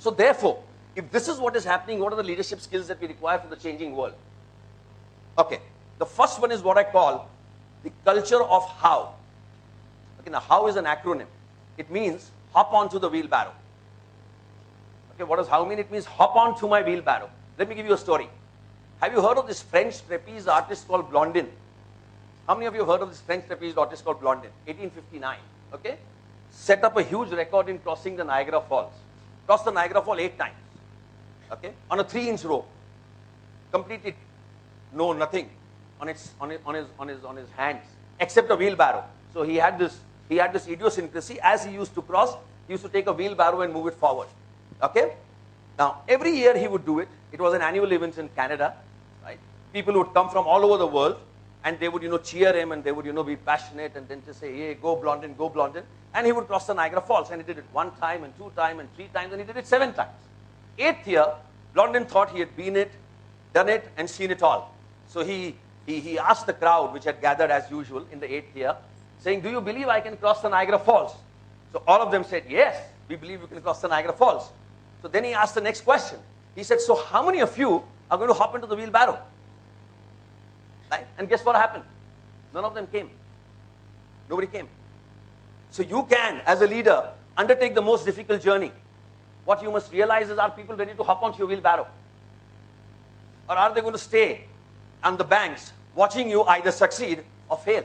So therefore, if this is what is happening, what are the leadership skills that we require for the changing world? Okay, the first one is what I call the culture of how. Okay, now how is an acronym. It means hop onto the wheelbarrow. Okay, what does how mean? It means hop onto my wheelbarrow. Let me give you a story. Have you heard of this French trapeze artist called Blondin? How many of you have heard of this French trapeze artist called Blondin? 1859, okay? Set up a huge record in crossing the Niagara Falls. Crossed the Niagara Falls 8 times, okay? On a 3-inch rope. Completely, no, nothing on his hands, except a wheelbarrow. So he had this idiosyncrasy. As he used to cross, he used to take a wheelbarrow and move it forward, okay? Now, every year he would do it. It was an annual event in Canada, right? People would come from all over the world, and they would, cheer him, and they would, be passionate, and then just say, hey, go Blondin, go Blondin. And he would cross the Niagara Falls, and he did it 1 time, and 2 times, and 3 times, and he did it 7 times. 8th year, Blondin thought he had been it, done it, and seen it all. So he asked the crowd, which had gathered as usual in the 8th year, saying, do you believe I can cross the Niagara Falls? So all of them said, yes, we believe you can cross the Niagara Falls. So then he asked the next question. He said, so how many of you are going to hop into the wheelbarrow? Right? And guess what happened? None of them came. Nobody came. So you can, as a leader, undertake the most difficult journey. What you must realize is, are people ready to hop onto your wheelbarrow? Or are they going to stay on the banks watching you either succeed or fail?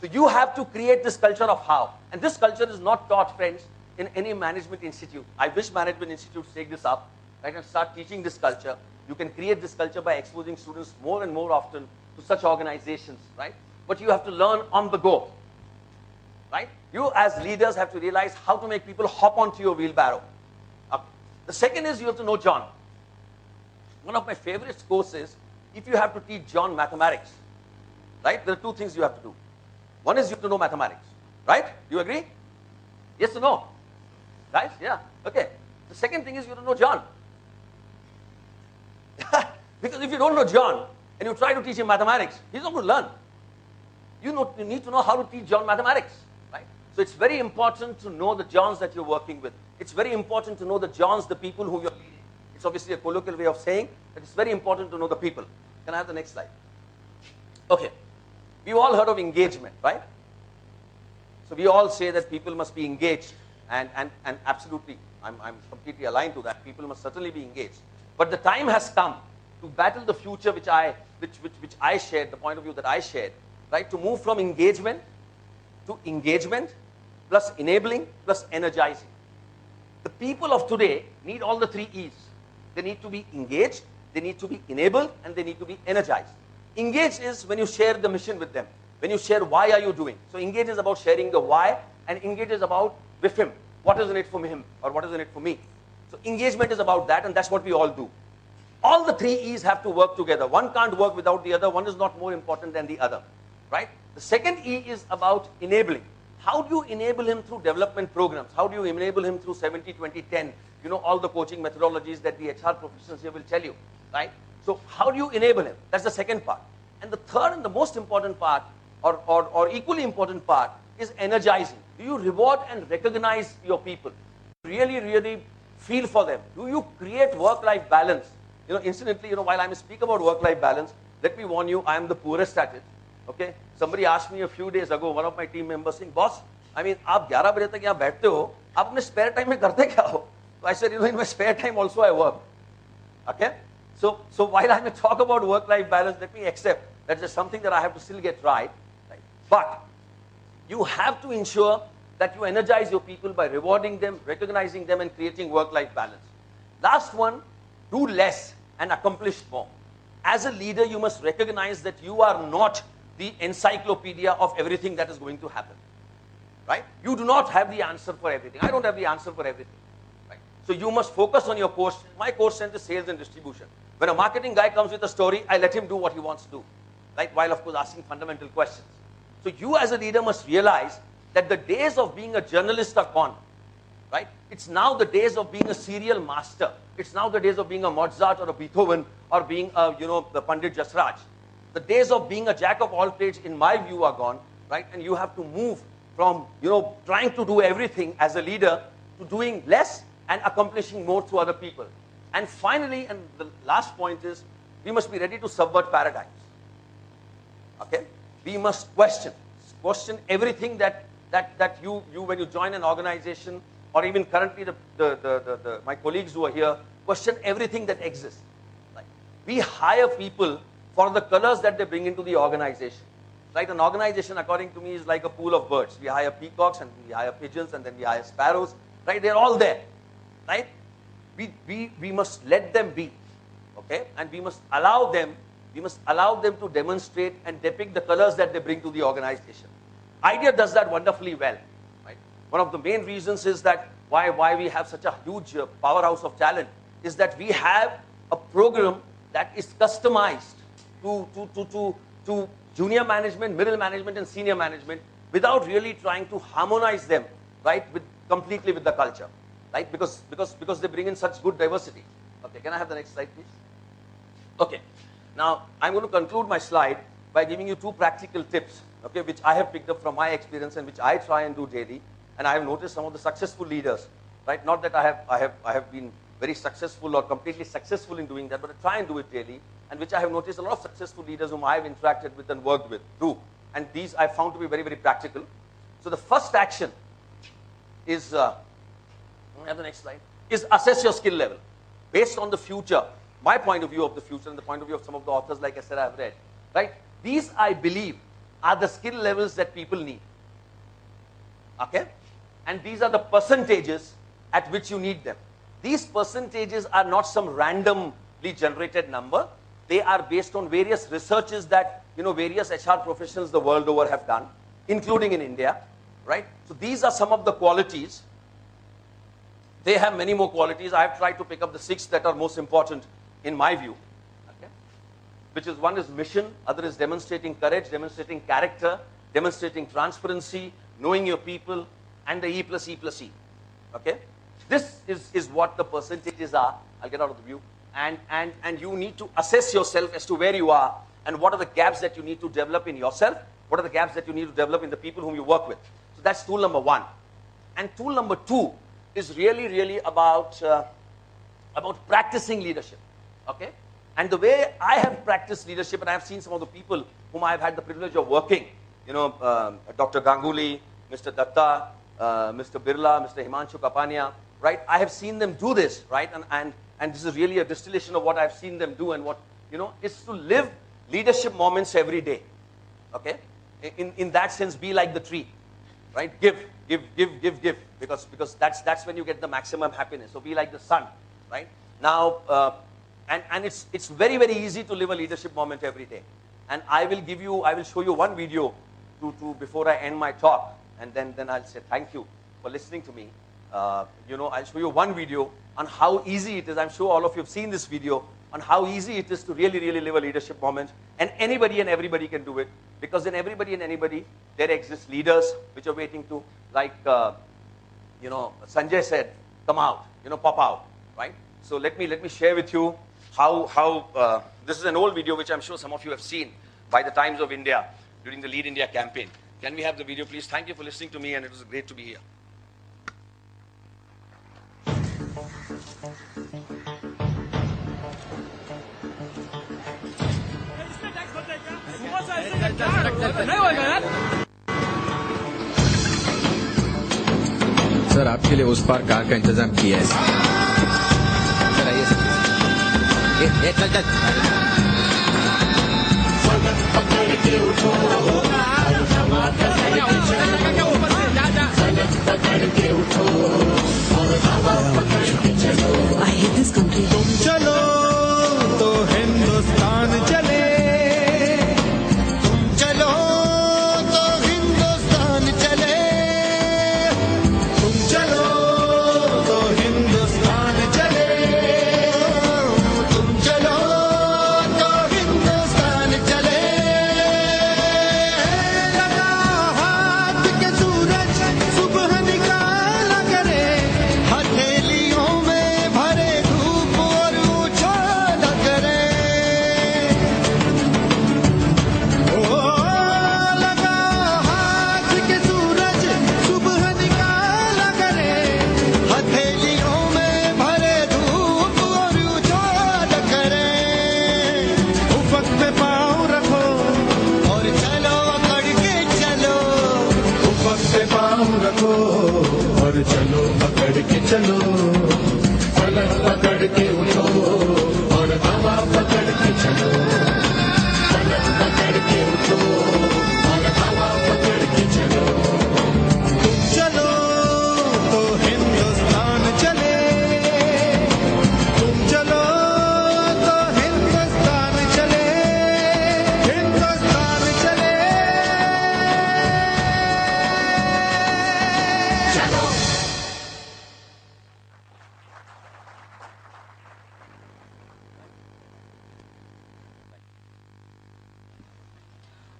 So you have to create this culture of how. And this culture is not taught, friends, in any management institute. I wish management institutes take this up, right, and start teaching this culture. You can create this culture by exposing students more and more often to such organizations, right? But you have to learn on the go, right? You as leaders have to realize how to make people hop onto your wheelbarrow. The second is you have to know John. One of my favorite courses, if you have to teach John mathematics, right? There are 2 things you have to do. One is you have to know mathematics, right? Do you agree? Yes or no? Right? Yeah. Okay. The second thing is you have to know John. Because if you don't know John and you try to teach him mathematics, he's not going to learn. You need to know how to teach John mathematics, right? So it's very important to know the Johns that you're working with. It's very important to know the Johns, the people who you're leading. It's obviously a colloquial way of saying that it's very important to know the people. Can I have the next slide? Okay. We've all heard of engagement, right? So we all say that people must be engaged, and absolutely, I'm completely aligned to that. People must certainly be engaged. But the time has come to battle the future which I shared, the point of view that I shared, right? To move from engagement to engagement plus enabling plus energizing. The people of today need all the 3 E's. They need to be engaged, they need to be enabled, and they need to be energized. Engage is when you share the mission with them. When you share why are you doing. So engage is about sharing the why, and engage is about with him. What is in it for him, or what is in it for me? So engagement is about that, and that's what we all do. All the 3 E's have to work together. One can't work without the other. One is not more important than the other, right? The second E is about enabling. How do you enable him through development programs? How do you enable him through 70-20-10? All the coaching methodologies that the HR professionals here will tell you, right? So how do you enable him? That's the second part. And the third and the most important part, or equally important part, is energizing. Do you reward and recognize your people? Really, really feel for them. Do you create work-life balance? Incidentally, while I speak about work-life balance, let me warn you, I am the poorest at it. Okay? Somebody asked me a few days ago, one of my team members saying, boss, I mean, आप 11 बजे तक यहाँ बैठते हो, आप अपने spare time में करते क्या हो? So I said, in my spare time also I work. Okay? So while I may talk about work-life balance, let me accept that there's something that I have to still get right. But you have to ensure that you energize your people by rewarding them, recognizing them, and creating work-life balance. Last one, do less and accomplish more. As a leader, you must recognize that you are not the encyclopedia of everything that is going to happen. Right? You do not have the answer for everything. I don't have the answer for everything. Right? So you must focus on your course. My course strength is sales and distribution. When a marketing guy comes with a story, I let him do what he wants to do. Right? While, of course, asking fundamental questions. So you as a leader must realize that the days of being a journalist are gone. Right? It's now the days of being a serial master. It's now the days of being a Mozart or a Beethoven or being a, the Pandit Jasraj. The days of being a jack of all trades, in my view, are gone. Right? And you have to move from, trying to do everything as a leader to doing less and accomplishing more through other people. And finally, and the last point is, we must be ready to subvert paradigms. Okay? We must question everything that you when you join an organization, or even currently my colleagues who are here, question everything that exists. Right? We hire people for the colors that they bring into the organization. Right? An organization, according to me, is like a pool of birds. We hire peacocks, and we hire pigeons, and then we hire sparrows. Right? They're all there. Right? We must let them be. Okay? And we must allow them to demonstrate and depict the colors that they bring to the organization. IDEA does that wonderfully well. Right? One of the main reasons is that why we have such a huge powerhouse of talent is that we have a program that is customized to junior management, middle management, and senior management without really trying to harmonize them, right, completely with the culture, right? Because they bring in such good diversity. Okay, can I have the next slide, please? Okay, now I'm going to conclude my slide by giving you 2 practical tips, okay, which I have picked up from my experience and which I try and do daily. And I have noticed some of the successful leaders, right? Not that I have been very successful or completely successful in doing that, but I try and do it daily, and which I have noticed a lot of successful leaders whom I have interacted with and worked with do. And these I found to be very, very practical. So the first action is, have the next slide, is assess your skill level. Based on the future, my point of view of the future and the point of view of some of the authors, like I said, I have read, right? These, I believe, are the skill levels that people need. Okay? And these are the percentages at which you need them. These percentages are not some randomly generated number. They are based on various researches that, various HR professionals the world over have done, including in India, right? So these are some of the qualities. They have many more qualities. I have tried to pick up the 6 that are most important in my view. Okay? Which is, one is mission, other is demonstrating courage, demonstrating character, demonstrating transparency, knowing your people, and the E+E+E. Okay? This is what the percentages are. I'll get out of the view. And you need to assess yourself as to where you are and what are the gaps that you need to develop in yourself, what are the gaps that you need to develop in the people whom you work with. So that's tool number 1. And tool number 2 is really about practicing leadership. Okay? And the way I have practiced leadership, and I have seen some of the people whom I have had the privilege of working, Dr. Ganguly, Mr. Datta, Mr. Birla, Mr. Himanshu Kapania, right? I have seen them do this, right? And this is really a distillation of what I've seen them do, and what, is to live leadership moments every day. Okay? In that sense, be like the tree, right? Give. Because that's when you get the maximum happiness. So be like the sun, right? Now, and it's very, very easy to live a leadership moment every day. And I will show you one video before I end my talk, and then I'll say thank you for listening to me. I'll show you one video on how easy it is. I'm sure all of you have seen this video on how easy it is to really, really live a leadership moment. And anybody and everybody can do it, because in everybody and anybody, there exist leaders which are waiting to, like, Sanjay said, come out, pop out, right? So let me share with you how this is an old video which I'm sure some of you have seen by the Times of India during the Lead India campaign. Can we have the video, please? Thank you for listening to me, and it was great to be here. Sir आपके लिए उस पार car का इंतजाम किया है sir आइए sir चल चल I hate this country. तुम चलो तो हिंदुस्तान चले, तुम चलो तो हिंदुस्तान चले, तुम चलो तो हिंदुस्तान चले, तुम चलो तो हिंदुस्तान चले। लगा हाथ के सूरज सुबह निकाला करे, चलो, पलक पकड़ के उठो और हवा पकड़ के चलो, पलक पकड़ के उठो और हवा पकड़ के चलो। तुम चलो तो हिंदुस्तान चले, तुम चलो तो हिंदुस्तान चले, हिंदुस्तान चले। चलो।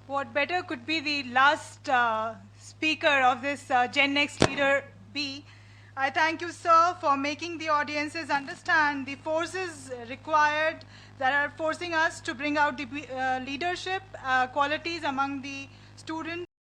What better could be the last speaker of this GenNext Leader B? I thank you, sir, for making the audiences understand the forces required that are forcing us to bring out the leadership qualities among the students.